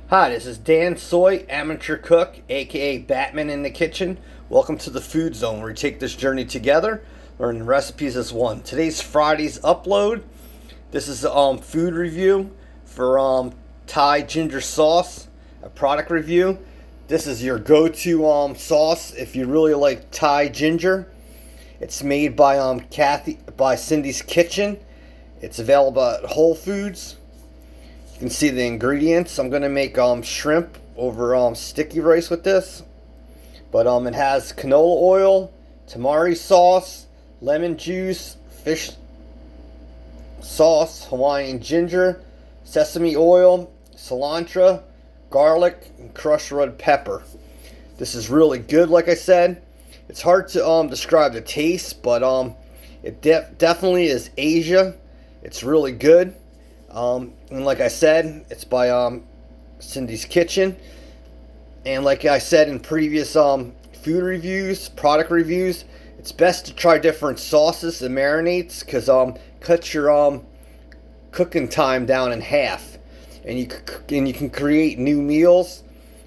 Hi, this is Dansoy, amateur cook, aka Batman in the kitchen. Welcome to the Food Zone, where we take this journey together, learning recipes as one. Today's Friday's upload. This is a food review for Thai ginger sauce, a product review. This is your go-to sauce if you really like Thai ginger. It's made by Cindy's Kitchen. It's available at Whole Foods. You can see the ingredients. I'm gonna make shrimp over sticky rice with this, but it has canola oil, tamari sauce, lemon juice, fish sauce, Hawaiian ginger, sesame oil, cilantro, garlic, and crushed red pepper. This is really good. Like I said, it's hard to describe the taste, but it definitely is Asia. It's really good. And like I said, it's by Cindy's Kitchen. And like I said in previous food reviews, product reviews, it's best to try different sauces and marinades because cuts your cooking time down in half, and you can create new meals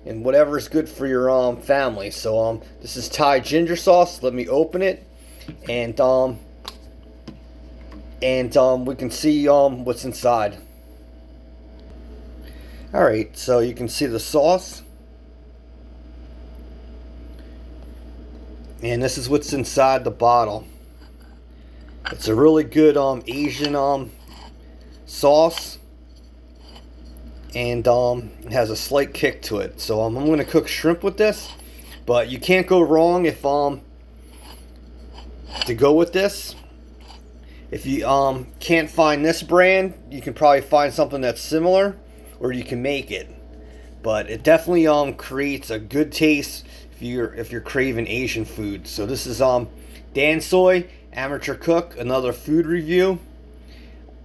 and whatever is good for your family. So this is Thai ginger sauce. Let me open it, and we can see what's inside. Alright, so you can see the sauce, and this is what's inside the bottle. It's a really good Asian sauce, and it has a slight kick to it. So I'm going to cook shrimp with this, but you can't go wrong if to go with this. If you can't find this brand, you can probably find something that's similar, or you can make it. But it definitely creates a good taste if you're craving Asian food. So this is Dansoy, amateur cook, another food review.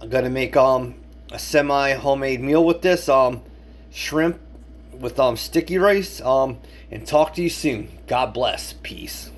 I'm gonna make a semi homemade meal with this shrimp with sticky rice. And talk to you soon. God bless. Peace.